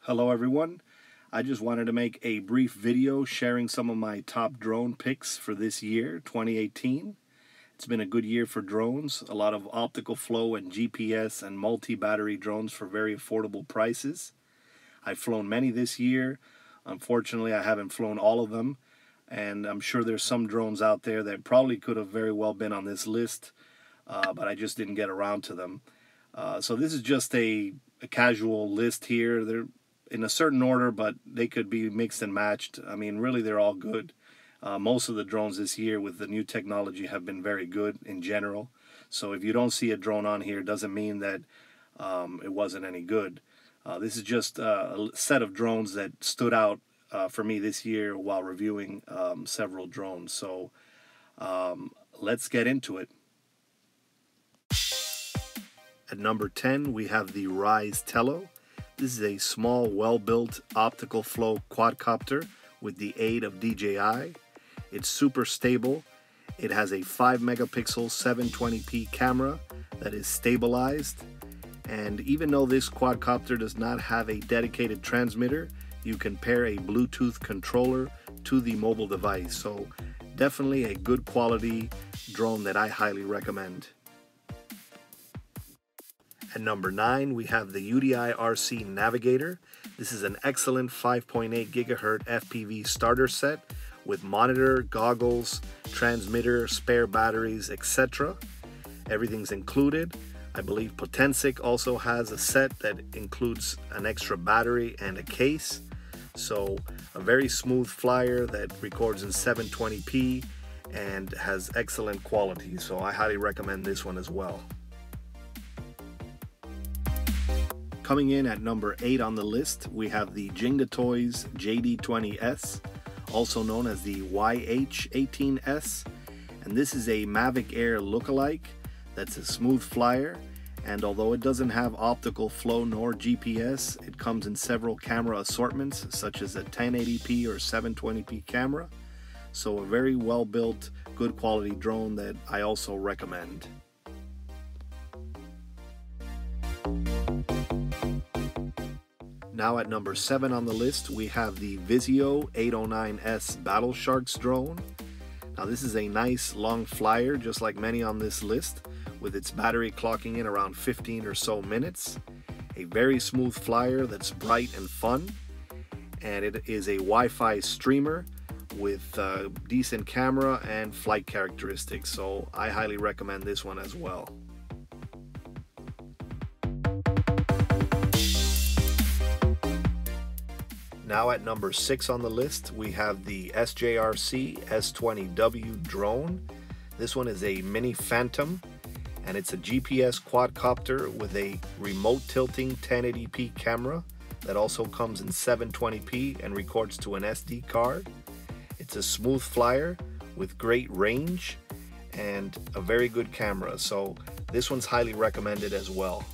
Hello everyone, I just wanted to make a brief video sharing some of my top drone picks for this year, 2018. It's been a good year for drones, a lot of optical flow and GPS and multi-battery drones for very affordable prices. I've flown many this year. Unfortunately, I haven't flown all of them, and I'm sure there's some drones out there that probably could have very well been on this list, but I just didn't get around to them. So this is just a casual list here. They're in a certain order, but they could be mixed and matched. I mean, really, they're all good. Most of the drones this year with the new technology have been very good in general. So if you don't see a drone on here, it doesn't mean that it wasn't any good. This is just a set of drones that stood out for me this year while reviewing several drones. So let's get into it. At number 10, we have the Ryze Tello. This is a small, well-built optical flow quadcopter with the aid of DJI. It's super stable. It has a 5 megapixel 720p camera that is stabilized. And even though this quadcopter does not have a dedicated transmitter, you can pair a Bluetooth controller to the mobile device. So definitely a good quality drone that I highly recommend. At number 9, we have the UDI RC Navigator. This is an excellent 5.8 gigahertz FPV starter set with monitor, goggles, transmitter, spare batteries, etc. Everything's included. I believe Potensic also has a set that includes an extra battery and a case. So a very smooth flyer that records in 720p and has excellent quality. So I highly recommend this one as well. Coming in at number 8 on the list, we have the JINGDA Toys JD20S, also known as the YH18S, and this is a Mavic Air lookalike that's a smooth flyer, and although it doesn't have optical flow nor GPS, it comes in several camera assortments such as a 1080p or 720p camera, so a very well built, good quality drone that I also recommend. Now at number 7 on the list, we have the Visuo 809S Battle Sharks drone. Now this is a nice long flyer, just like many on this list, with its battery clocking in around 15 or so minutes. A very smooth flyer that's bright and fun, and it is a Wi-Fi streamer with decent camera and flight characteristics, so I highly recommend this one as well. Now at number 6 on the list, we have the SJRC S20W drone. This one is a mini Phantom, and it's a GPS quadcopter with a remote tilting 1080p camera that also comes in 720p and records to an SD card. It's a smooth flyer with great range and a very good camera, so this one's highly recommended as well.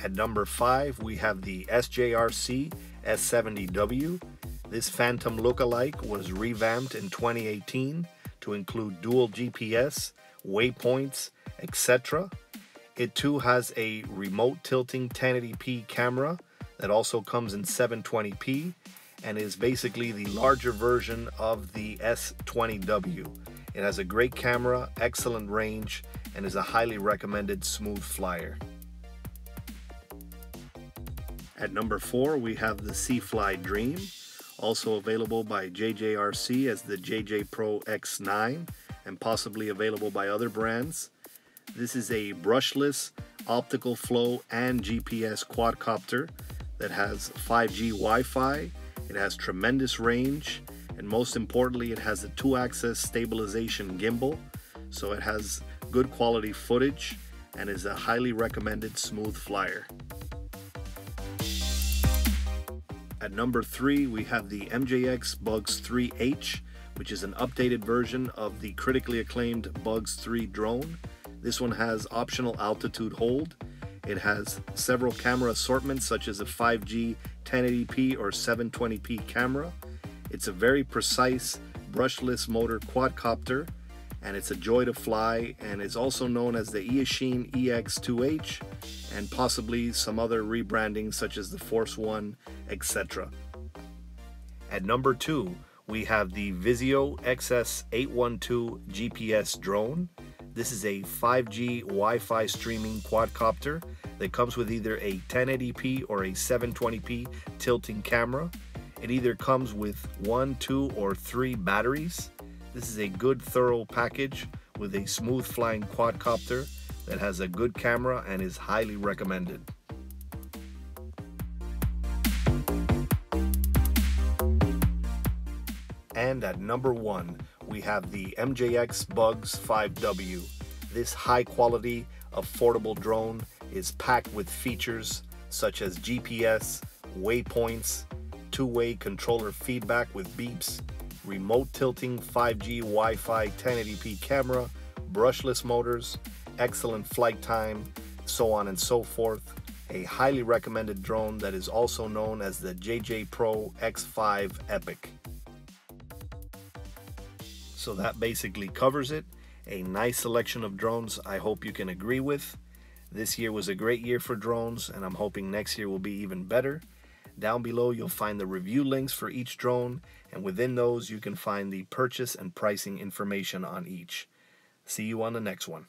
At number 5, we have the SJRC S70W. This Phantom lookalike was revamped in 2018 to include dual GPS, waypoints, etc. It too has a remote tilting 1080p camera that also comes in 720p and is basically the larger version of the S20W. It has a great camera, excellent range, and is a highly recommended smooth flyer. At number 4, we have the Seafly Dream, also available by JJRC as the JJPRO X9 and possibly available by other brands. This is a brushless optical flow and GPS quadcopter that has 5G Wi-Fi. It has tremendous range, and most importantly, it has a 2-axis stabilization gimbal, so it has good quality footage and is a highly recommended smooth flyer. At number 3, we have the MJX BUGS 3H, which is an updated version of the critically acclaimed BUGS 3 drone. This one has optional altitude hold. It has several camera assortments such as a 5G 1080p or 720p camera. It's a very precise brushless motor quadcopter, and it's a joy to fly, and it's also known as the Eachine EX2H, and possibly some other rebranding such as the Force One, etc. At number 2, we have the Visuo XS812 GPS drone. This is a 5G Wi-Fi streaming quadcopter that comes with either a 1080p or a 720p tilting camera. It either comes with 1, 2, or 3 batteries. This is a good thorough package with a smooth flying quadcopter that has a good camera and is highly recommended. And at number 1, we have the MJX BUGS 5W. This high quality, affordable drone is packed with features such as GPS, waypoints, two-way controller feedback with beeps, remote tilting 5G Wi-Fi 1080p camera, brushless motors, excellent flight time, so on and so forth. A highly recommended drone that is also known as the JJPRO X5 Epik. So that basically covers it. A nice selection of drones I hope you can agree with. This year was a great year for drones, and I'm hoping next year will be even better. Down below you'll find the review links for each drone, and within those you can find the purchase and pricing information on each. See you on the next one.